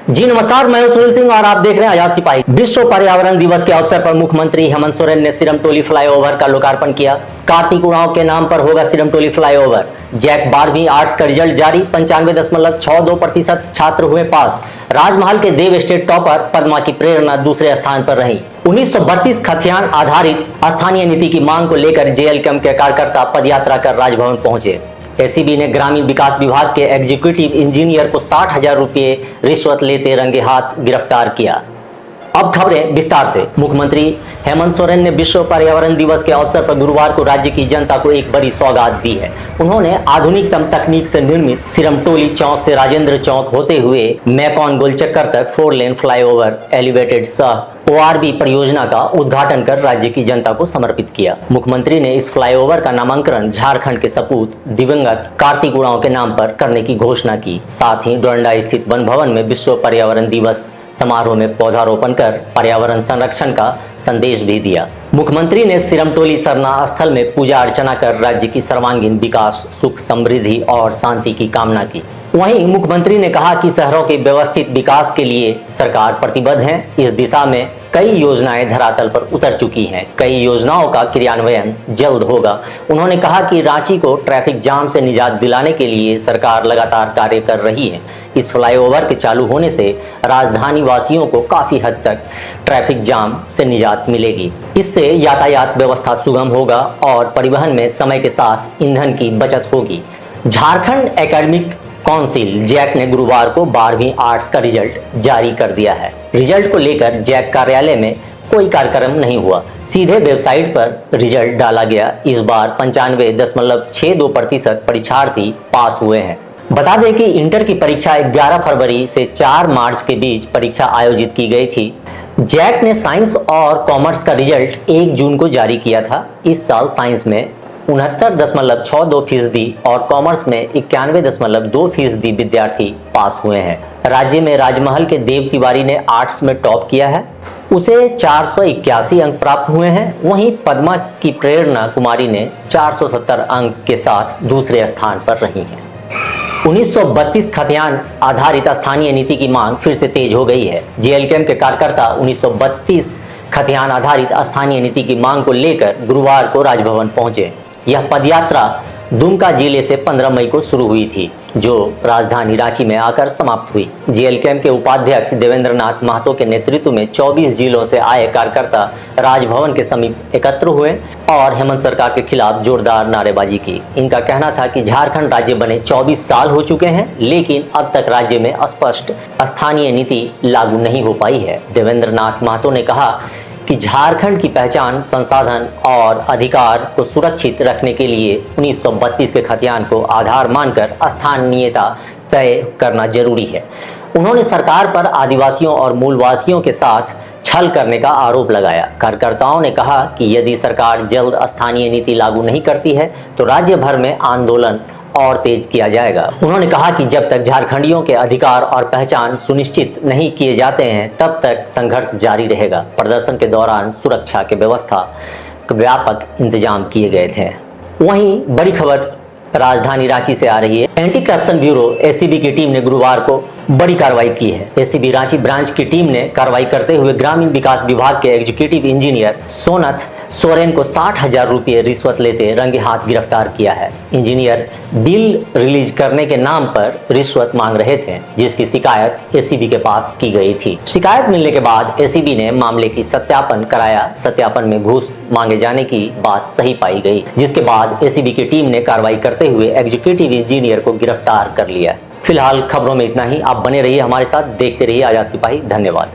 जी नमस्कार, मैं हूं सुनील सिंह और आप देख रहे हैं आजाद सिपाही। विश्व पर्यावरण दिवस के अवसर पर मुख्यमंत्री हेमंत सोरेन ने सिरमटोली फ्लाईओवर का लोकार्पण किया। कार्तिक उरांव के नाम पर होगा सिरमटोली फ्लाईओवर। जैक 12वीं आर्ट्स का रिजल्ट जारी, 95.62% छात्र हुए पास। राजमहल के देव स्टेट टॉपर पद्मा की प्रेरणा दूसरे स्थान पर रही। 1932 खतियान आधारित स्थानीय नीति की मांग को लेकर जेएलकेम के कार्यकर्ता पदयात्रा कर राजभवन पहुंचे। एसीबी ने ग्रामीण विकास विभाग के एग्जीक्यूटिव इंजीनियर को 60,000 रुपये रिश्वत लेते रंगे हाथ गिरफ्तार किया। अब खबरें विस्तार से। मुख्यमंत्री हेमंत सोरेन ने विश्व पर्यावरण दिवस के अवसर पर गुरुवार को राज्य की जनता को एक बड़ी सौगात दी है। उन्होंने आधुनिकतम तकनीक से निर्मित सिरमटोली चौक से राजेंद्र चौक होते हुए मैकॉन गोलचक्कर तक 4 लेन फ्लाईओवर एलिवेटेड सह ORB परियोजना का उद्घाटन कर राज्य की जनता को समर्पित किया। मुख्यमंत्री ने इस फ्लाईओवर का नामांकन झारखंड के सपूत दिवंगत कार्तिक उरांव के नाम पर करने की घोषणा की। साथ ही डोरंडा स्थित वन भवन में विश्व पर्यावरण दिवस समारोह में पौधारोपण कर पर्यावरण संरक्षण का संदेश भी दिया। मुख्यमंत्री ने सिरमटोली सरना स्थल में पूजा अर्चना कर राज्य की सर्वांगीण विकास, सुख, समृद्धि और शांति की कामना की। वहीं मुख्यमंत्री ने कहा कि शहरों के व्यवस्थित विकास के लिए सरकार प्रतिबद्ध है। इस दिशा में कई योजनाएं धरातल पर उतर चुकी हैं। कई योजनाओं का क्रियान्वयन जल्द होगा। उन्होंने कहा कि रांची को ट्रैफिक जाम से निजात दिलाने के लिए सरकार लगातार कार्य कर रही है। इस फ्लाईओवर के चालू होने से राजधानी वासियों को काफी हद तक ट्रैफिक जाम से निजात मिलेगी। इससे यातायात व्यवस्था सुगम होगा और परिवहन में समय के साथ ईंधन की बचत होगी। झारखंड एकेडमिक काउंसिल जैक ने गुरुवार को 12वीं आर्ट्स का रिजल्ट जारी कर दिया है। रिजल्ट को लेकर जैक कार्यालय में कोई कार्यक्रम नहीं हुआ, सीधे वेबसाइट पर रिजल्ट डाला गया। इस बार 95.62% परीक्षार्थी पास हुए हैं। बता दें कि इंटर की परीक्षा 11 फरवरी से 4 मार्च के बीच परीक्षा आयोजित की गई थी। जैक ने साइंस और कॉमर्स का रिजल्ट 1 जून को जारी किया था। इस साल साइंस में 69.62% और कॉमर्स में 91.2% विद्यार्थी पास हुए हैं। राज्य में राजमहल के देव तिवारी ने आर्ट्स में टॉप किया है, उसे 481 अंक प्राप्त हुए हैं। वहीं पद्मा की प्रेरणा कुमारी ने 470 अंक के साथ दूसरे स्थान पर रही हैं। 1932 खतियान आधारित स्थानीय नीति की मांग फिर से तेज हो गई है। जेएलकेम के कार्यकर्ता 1932 खतियान आधारित स्थानीय नीति की मांग को लेकर गुरुवार को राजभवन पहुंचे। यह पदयात्रा दुमका जिले से 15 मई को शुरू हुई थी, जो राजधानी रांची में आकर समाप्त हुई। जेएलकेम के उपाध्यक्ष देवेंद्र नाथ महतो के नेतृत्व में 24 जिलों से आए कार्यकर्ता राजभवन के समीप एकत्र हुए और हेमंत सरकार के खिलाफ जोरदार नारेबाजी की। इनका कहना था कि झारखंड राज्य बने 24 साल हो चुके हैं, लेकिन अब तक राज्य में स्पष्ट स्थानीय नीति लागू नहीं हो पाई है। देवेंद्र नाथ महतो ने कहा कि झारखंड की पहचान, संसाधन और अधिकार को सुरक्षित रखने के लिए 1932 के खतियान को आधार मानकर स्थानीयता तय करना जरूरी है। उन्होंने सरकार पर आदिवासियों और मूलवासियों के साथ छल करने का आरोप लगाया। कार्यकर्ताओं ने कहा कि यदि सरकार जल्द स्थानीय नीति लागू नहीं करती है तो राज्य भर में आंदोलन और तेज किया जाएगा। उन्होंने कहा कि जब तक झारखंडियों के अधिकार और पहचान सुनिश्चित नहीं किए जाते हैं तब तक संघर्ष जारी रहेगा। प्रदर्शन के दौरान सुरक्षा के व्यवस्था व्यापक इंतजाम किए गए थे। वहीं बड़ी खबर राजधानी रांची से आ रही है। एंटी करप्शन ब्यूरो एसीबी की टीम ने गुरुवार को बड़ी कार्रवाई की है। एसीबी रांची ब्रांच की टीम ने कार्रवाई करते हुए ग्रामीण विकास विभाग के एग्जीक्यूटिव इंजीनियर सोनथ सोरेन को 60,000 रुपये रिश्वत लेते रंगे हाथ गिरफ्तार किया है। इंजीनियर बिल रिलीज करने के नाम पर रिश्वत मांग रहे थे, जिसकी शिकायत एसीबी के पास की गई थी। शिकायत मिलने के बाद एसीबी ने मामले की सत्यापन कराया। सत्यापन में घूस मांगे जाने की बात सही पाई गई, जिसके बाद एसीबी की टीम ने कार्रवाई करते हुए एग्जीक्यूटिव इंजीनियर को गिरफ्तार कर लिया। फिलहाल खबरों में इतना ही। आप बने रहिए हमारे साथ, देखते रहिए आजाद सिपाही। धन्यवाद।